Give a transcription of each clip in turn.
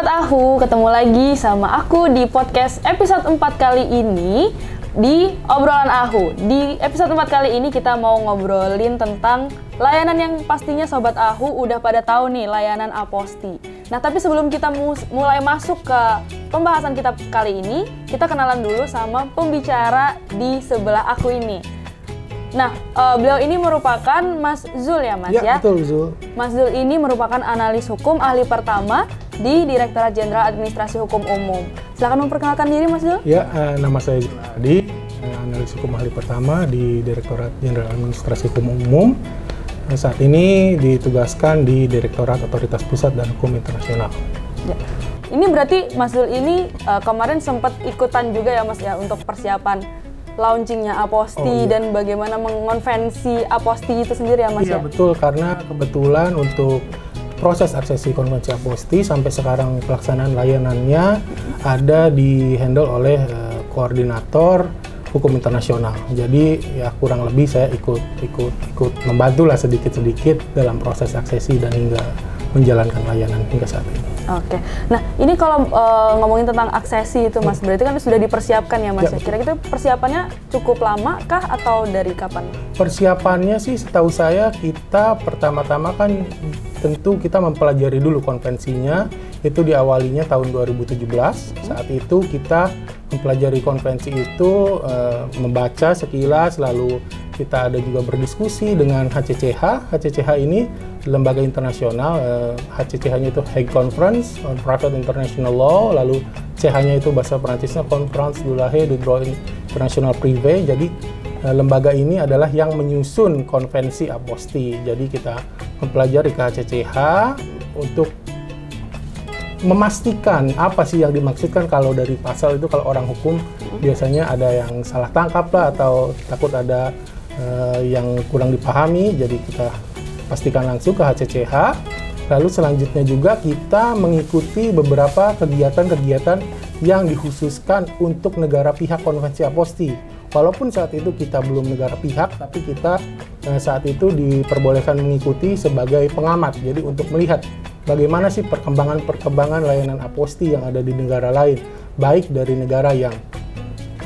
Sobat Ahu, ketemu lagi sama aku di podcast episode 4 kali ini di Obrolan Ahu. Di episode 4 kali ini kita mau ngobrolin tentang layanan yang pastinya Sobat Ahu udah pada tahu nih, layanan Aposti. Nah, tapi sebelum kita mulai masuk ke pembahasan kita kali ini, kita kenalan dulu sama pembicara di sebelah aku ini. Nah, beliau ini merupakan Mas Zul ya, Mas ya? Ya, betul Zul. Mas Zul ini merupakan analis hukum ahli pertama di Direktorat Jenderal Administrasi Hukum Umum. Silakan memperkenalkan diri, Mas Zul. Ya, nama saya Zul Adi, analis hukum ahli pertama di Direktorat Jenderal Administrasi Hukum Umum. Saat ini ditugaskan di Direktorat Otoritas Pusat dan Hukum Internasional. Ya. Ini berarti Mas Zul ini kemarin sempat ikutan juga ya, Mas ya, untuk persiapan launchingnya Aposti dan bagaimana mengonvensi Aposti itu sendiri ya, Mas ya? Iya, betul, karena kebetulan untuk proses aksesi konvensi Aposti sampai sekarang pelaksanaan layanannya ada di handle oleh koordinator hukum internasional. Jadi ya kurang lebih saya ikut membantu lah sedikit-sedikit dalam proses aksesi dan hingga menjalankan layanan hingga saat ini. Oke, nah ini kalau ngomongin tentang aksesi itu, Mas, berarti kan sudah dipersiapkan ya, Mas? Ya, kira-kira persiapannya cukup lama kah atau dari kapan? Persiapannya sih setahu saya kita pertama-tama kan tentu kita mempelajari dulu konvensinya. Itu diawalinya tahun 2017. Saat itu kita mempelajari konvensi itu, membaca sekilas, lalu kita ada juga berdiskusi dengan HCCH. HCCH ini lembaga internasional, HCCH-nya itu Hague Conference on Private International Law, lalu CH-nya itu bahasa Perancisnya Conference du Hague du Droit International Privé. Jadi lembaga ini adalah yang menyusun konvensi Aposti. Jadi kita mempelajari ke HCCH untuk memastikan apa sih yang dimaksudkan. Kalau dari pasal itu, kalau orang hukum biasanya ada yang salah tangkap lah atau takut ada yang kurang dipahami, jadi kita pastikan langsung ke HCCH. Lalu selanjutnya juga kita mengikuti beberapa kegiatan-kegiatan yang dikhususkan untuk negara pihak konvensi Aposti. Walaupun saat itu kita belum negara pihak, tapi kita saat itu diperbolehkan mengikuti sebagai pengamat. Jadi untuk melihat bagaimana sih perkembangan layanan Aposti yang ada di negara lain, baik dari negara yang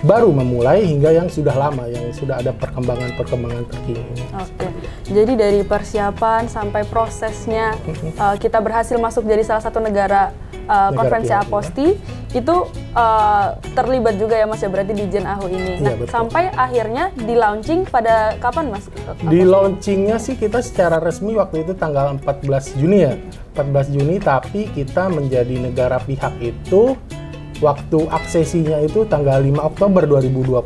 baru memulai hingga yang sudah lama, yang sudah ada perkembangan terkini. Oke, jadi dari persiapan sampai prosesnya kita berhasil masuk jadi salah satu negara konvensi Aposti, itu terlibat juga ya, Mas ya, berarti di Jen Ahu ini. Nah, iya, sampai akhirnya di launching pada kapan, Mas? Di launchingnya sih kita secara resmi waktu itu tanggal 14 Juni ya, 14 Juni, tapi kita menjadi negara pihak itu waktu aksesinya itu tanggal 5 Oktober 2021.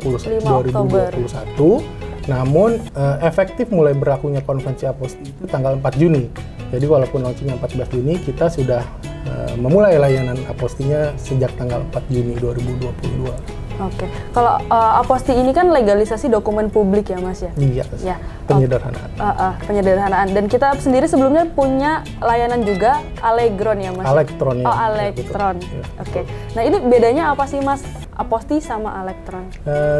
Namun efektif mulai berlakunya konvensi Aposti itu tanggal 4 Juni. Jadi walaupun launchingnya 14 Juni, kita sudah memulai layanan Apostinya sejak tanggal 4 Juni 2022. Oke, kalau Aposti ini kan legalisasi dokumen publik ya, Mas ya? Iya, ya. Penyederhanaan. Penyederhanaan. Dan kita sendiri sebelumnya punya layanan juga Alegron ya, Mas? Elektron ya. Oh, Elektron. Ya, oke. Nah, ini bedanya apa sih, Mas? Aposti sama Elektron?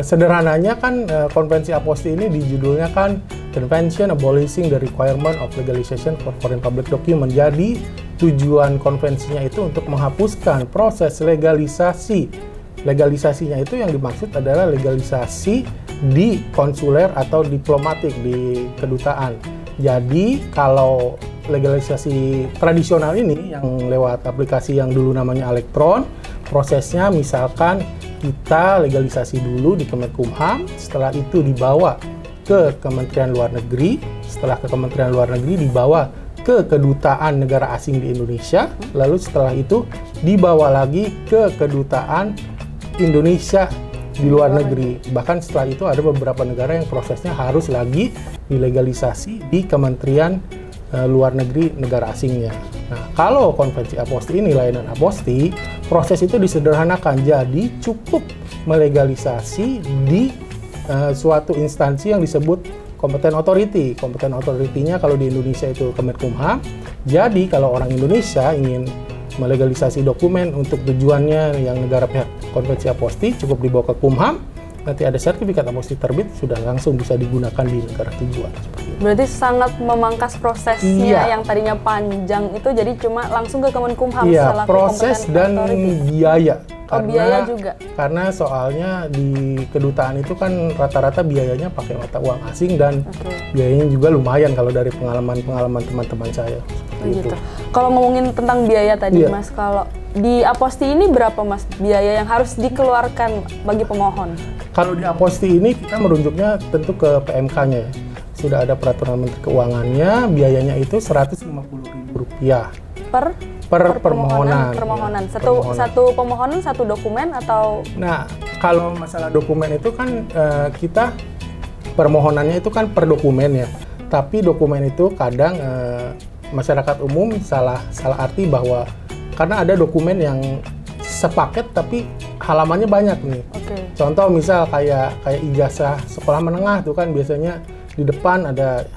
Sederhananya kan konvensi Aposti ini di judulnya kan Convention Abolishing the Requirement of Legalization for Foreign Public Document. Jadi tujuan konvensinya itu untuk menghapuskan proses legalisasi. Legalisasinya itu yang dimaksud adalah legalisasi di konsuler atau diplomatik, di kedutaan. Jadi kalau legalisasi tradisional ini yang lewat aplikasi yang dulu namanya Elektron, prosesnya misalkan kita legalisasi dulu di Kemenkumham, setelah itu dibawa ke Kementerian Luar Negeri, setelah ke Kementerian Luar Negeri dibawa ke kedutaan negara asing di Indonesia, lalu setelah itu dibawa lagi ke kedutaan Indonesia di luar negeri. Bahkan setelah itu ada beberapa negara yang prosesnya harus lagi dilegalisasi di Kementerian Luar Negeri negara asingnya. Nah, kalau konvensi Aposti ini, layanan Aposti, proses itu disederhanakan. Jadi cukup melegalisasi di suatu instansi yang disebut kompeten authority. Kompeten authority-nya kalau di Indonesia itu Kemenkumham. Jadi kalau orang Indonesia ingin melegalisasi dokumen untuk tujuannya yang negara pihak konvensi Aposti, cukup dibawa ke Kumham, nanti ada sertifikat aposti terbit, sudah langsung bisa digunakan di negara tujuan. Berarti sangat memangkas prosesnya yang tadinya panjang itu jadi cuma langsung ke Kemenkumham selaku proses dan biaya. Biaya juga. Karena soalnya di kedutaan itu kan rata-rata biayanya pakai mata uang asing dan biayanya juga lumayan kalau dari pengalaman teman-teman saya. Begitu. Kalau ngomongin tentang biaya tadi Mas, kalau di aposti ini berapa Mas biaya yang harus dikeluarkan bagi pemohon? Kalau di aposti ini kita meruntuknya tentu ke PMK-nya. Sudah ada peraturan Menteri Keuangannya, biayanya itu Rp150.000 per permohonan. Satu permohonan satu dokumen atau? Nah, kalau masalah dokumen itu kan kita permohonannya itu kan per dokumen ya. Tapi dokumen itu kadang masyarakat umum salah arti bahwa karena ada dokumen yang sepaket tapi halamannya banyak nih. Contoh misal kayak ijazah sekolah menengah tuh kan biasanya di depan ada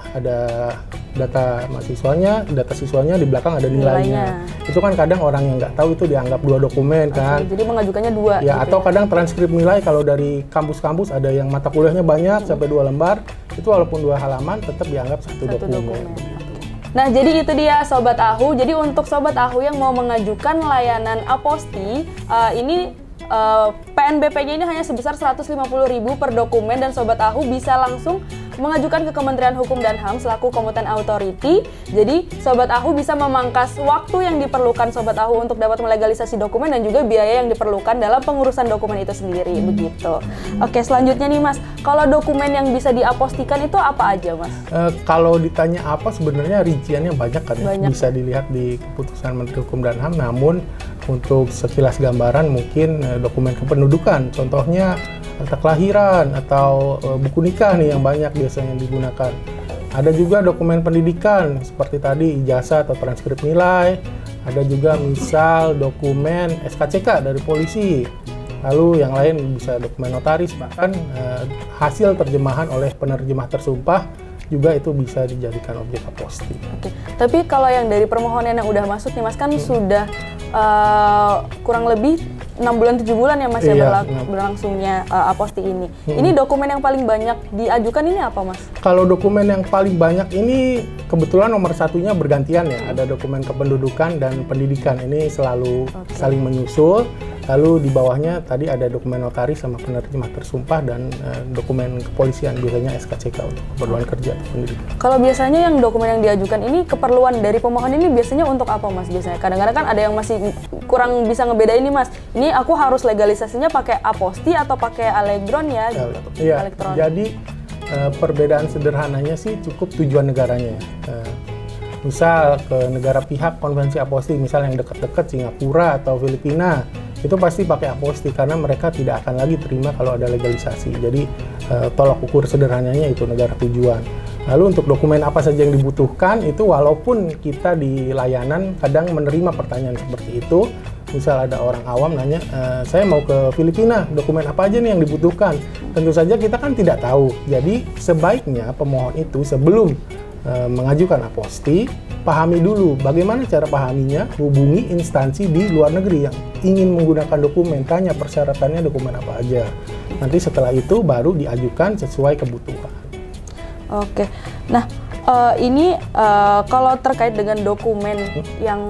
data mahasiswanya, data siswanya, di belakang ada nilainya. Itu kan kadang orang yang nggak tahu itu dianggap 2 dokumen kan. Jadi mengajukannya 2. Ya, atau kadang transkrip nilai kalau dari kampus-kampus ada yang mata kuliahnya banyak sampai 2 lembar, itu walaupun 2 halaman tetap dianggap satu dokumen. Nah, jadi itu dia Sobat Ahu. Jadi untuk Sobat Ahu yang mau mengajukan layanan aposti, ini PNBP-nya ini hanya sebesar Rp150.000 per dokumen dan Sobat Ahu bisa langsung mengajukan ke Kementerian Hukum dan HAM selaku Competent Authority. Jadi Sobat Ahu bisa memangkas waktu yang diperlukan Sobat Ahu untuk dapat melegalisasi dokumen dan juga biaya yang diperlukan dalam pengurusan dokumen itu sendiri, begitu. Oke, selanjutnya nih Mas, kalau dokumen yang bisa diapostikan itu apa aja Mas? Kalau ditanya apa, sebenarnya rinciannya banyak kan ya. Bisa dilihat di keputusan Menteri Hukum dan HAM, namun untuk sekilas gambaran mungkin dokumen kependudukan, contohnya akta kelahiran atau buku nikah nih yang banyak biasanya digunakan. Ada juga dokumen pendidikan seperti tadi ijazah atau transkrip nilai. Ada juga misal dokumen SKCK dari polisi. Lalu yang lain bisa dokumen notaris, bahkan hasil terjemahan oleh penerjemah tersumpah juga itu bisa dijadikan objek aposti. Tapi kalau yang dari permohonan yang udah masuk nih Mas kan sudah kurang lebih 6 bulan 7 bulan ya Mas ya berlangsungnya aposti ini. Ini dokumen yang paling banyak diajukan ini apa Mas? Kalau dokumen yang paling banyak ini kebetulan nomor satunya bergantian ya. Ada dokumen kependudukan dan pendidikan, ini selalu saling menyusul. Lalu di bawahnya tadi ada dokumen notaris sama penerjemah tersumpah dan dokumen kepolisian, biasanya SKCK untuk keperluan kerja atau pendidikan. Kalau biasanya yang dokumen yang diajukan ini keperluan dari pemohon ini biasanya untuk apa Mas biasanya? Kadang-kadang kan ada yang masih kurang bisa ngebedain nih Mas. Ini aku harus legalisasinya pakai aposti atau pakai Allegron ya? Iya, jadi perbedaan sederhananya sih cukup tujuan negaranya. Misal ke negara pihak konvensi aposti, misal yang dekat-dekat Singapura atau Filipina, itu pasti pakai aposti karena mereka tidak akan lagi terima kalau ada legalisasi. Jadi tolak ukur sederhananya itu negara tujuan. Lalu untuk dokumen apa saja yang dibutuhkan itu walaupun kita di layanan kadang menerima pertanyaan seperti itu. Misal ada orang awam nanya, saya mau ke Filipina, dokumen apa aja nih yang dibutuhkan? Tentu saja kita kan tidak tahu. Jadi sebaiknya pemohon itu sebelum mengajukan aposti, pahami dulu bagaimana cara pahaminya, hubungi instansi di luar negeri yang ingin menggunakan dokumen, tanya persyaratannya dokumen apa aja. Nanti setelah itu baru diajukan sesuai kebutuhan. Oke, nah ini kalau terkait dengan dokumen yang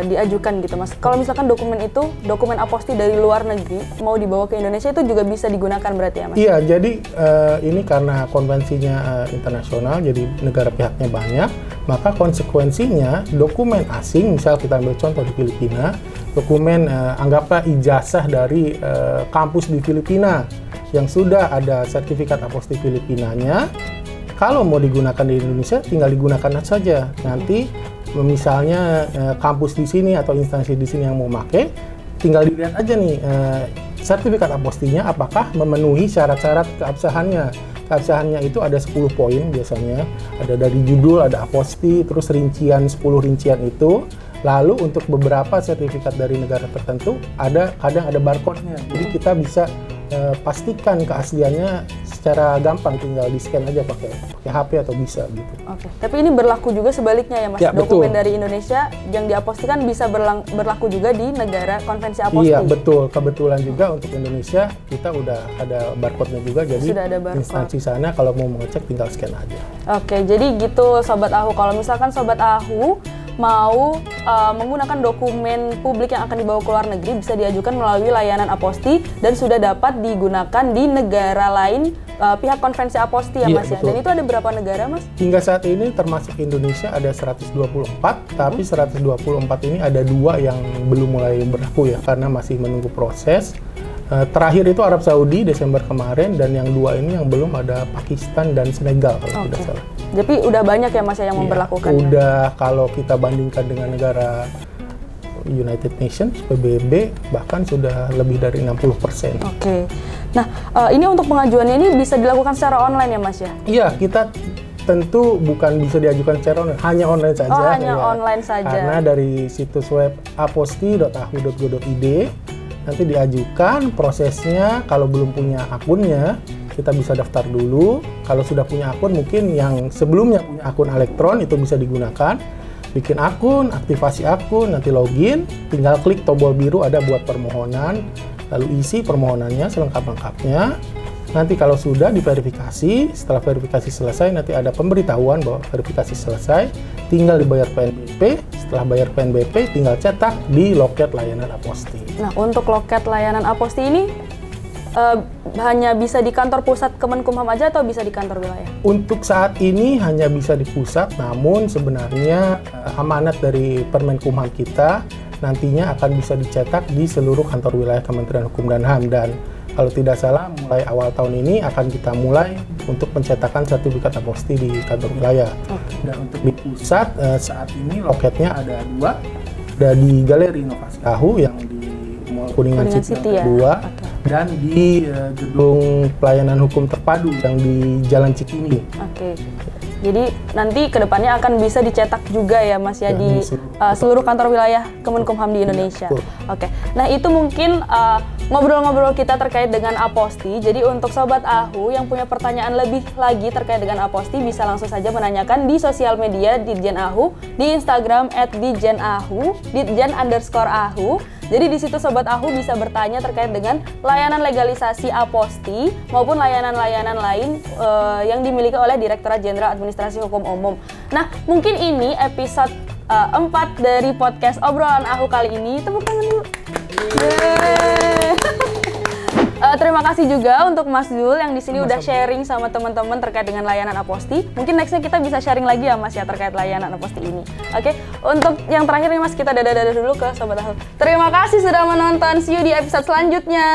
diajukan gitu Mas, kalau misalkan dokumen itu dokumen aposti dari luar negeri mau dibawa ke Indonesia itu juga bisa digunakan berarti ya Mas? Iya, jadi ini karena konvensinya internasional, jadi negara pihaknya banyak, maka konsekuensinya dokumen asing, misal kita ambil contoh di Filipina, dokumen anggaplah ijazah dari kampus di Filipina yang sudah ada sertifikat aposti Filipinanya. Kalau mau digunakan di Indonesia, tinggal digunakan saja. Nanti misalnya kampus di sini atau instansi di sini yang mau pakai, tinggal dilihat aja nih sertifikat apostinya apakah memenuhi syarat-syarat keabsahannya. Keabsahannya itu ada 10 poin biasanya. Ada dari judul, ada aposti, terus rincian 10 rincian itu. Lalu untuk beberapa sertifikat dari negara tertentu kadang ada barcode-nya. Jadi kita bisa pastikan keasliannya secara gampang, tinggal di-scan aja pakai HP atau bisa gitu. Oke. Tapi ini berlaku juga sebaliknya ya Mas? Ya, Dokumen betul. dari Indonesia yang diapostikan bisa berlaku juga di negara konvensi aposti? Iya, betul. Kebetulan juga untuk Indonesia kita udah ada barcode-nya juga, jadi Sudah ada barcode. instansi sana kalau mau mengecek tinggal scan aja. Oke, jadi gitu Sobat Ahu. Kalau misalkan Sobat Ahu mau menggunakan dokumen publik yang akan dibawa ke luar negeri, bisa diajukan melalui layanan aposti dan sudah dapat digunakan di negara lain pihak konvensi aposti ya Iya, Mas ya. betul. Dan itu ada berapa negara Mas? Hingga saat ini termasuk Indonesia ada 124, tapi 124 ini ada 2 yang belum mulai berlaku ya, karena masih menunggu proses. Terakhir itu Arab Saudi Desember kemarin, dan yang 2 ini yang belum ada Pakistan dan Senegal kalau tidak salah. Jadi udah banyak ya Mas ya yang Iya, memperlakukannya? udah, kalau kita bandingkan dengan negara United Nations, PBB, bahkan sudah lebih dari 60%. Oke. Nah, ini untuk pengajuannya ini bisa dilakukan secara online ya Mas ya? Iya, kita tentu bukan bisa diajukan secara online, hanya online saja. Oh, hanya ya. online saja. Karena dari situs web aposti.ahu.go.id nanti diajukan, prosesnya kalau belum punya akunnya, kita bisa daftar dulu. Kalau sudah punya akun, mungkin yang sebelumnya punya akun elektron itu bisa digunakan. Bikin akun, aktivasi akun, nanti login, tinggal klik tombol biru ada buat permohonan, lalu isi permohonannya selengkap-lengkapnya. Nanti kalau sudah diverifikasi, setelah verifikasi selesai nanti ada pemberitahuan bahwa verifikasi selesai, tinggal dibayar PNBP. Setelah bayar PNBP, tinggal cetak di loket layanan aposti. Nah, untuk loket layanan aposti ini hanya bisa di kantor pusat Kemenkumham aja atau bisa di kantor wilayah? Untuk saat ini hanya bisa di pusat, namun sebenarnya amanat dari Permenkumham kita nantinya akan bisa dicetak di seluruh kantor wilayah Kementerian Hukum dan HAM, dan kalau tidak salah mulai awal tahun ini akan kita mulai untuk pencetakan sertifikat aposti di kantor wilayah. Dan untuk di pusat saat ini loketnya ada 2, ada di Galeri Inovasi Ahu yang di Mall Kuningan City ya? 2, dan di gedung pelayanan hukum terpadu yang di Jalan Cikini. Oke. Jadi nanti kedepannya akan bisa dicetak juga ya Mas ya, Ya, di seluruh kantor wilayah Kemenkumham di Indonesia. betul. Oke. Nah itu mungkin ngobrol-ngobrol kita terkait dengan aposti. Jadi untuk Sobat Ahu yang punya pertanyaan lebih lagi terkait dengan aposti, bisa langsung saja menanyakan di sosial media Ditjen Ahu, di Instagram @ditjenahu, ditjen_ahu. Jadi di situ Sobat Ahu bisa bertanya terkait dengan layanan legalisasi aposti maupun layanan-layanan lain yang dimiliki oleh Direktorat Jenderal Administrasi Hukum Umum. Nah, mungkin ini episode 4 dari podcast Obrolan Ahu kali ini. Tepuk tangan dulu. Yeay. Terima kasih juga untuk Mas Zul yang di sini udah sharing sama teman-teman terkait dengan layanan aposti. Mungkin nextnya kita bisa sharing lagi ya Mas ya terkait layanan aposti ini. Oke, untuk yang terakhir nih Mas, kita dadah-dadah dulu ke Sobat Ahu. Terima kasih sudah menonton. See you di episode selanjutnya.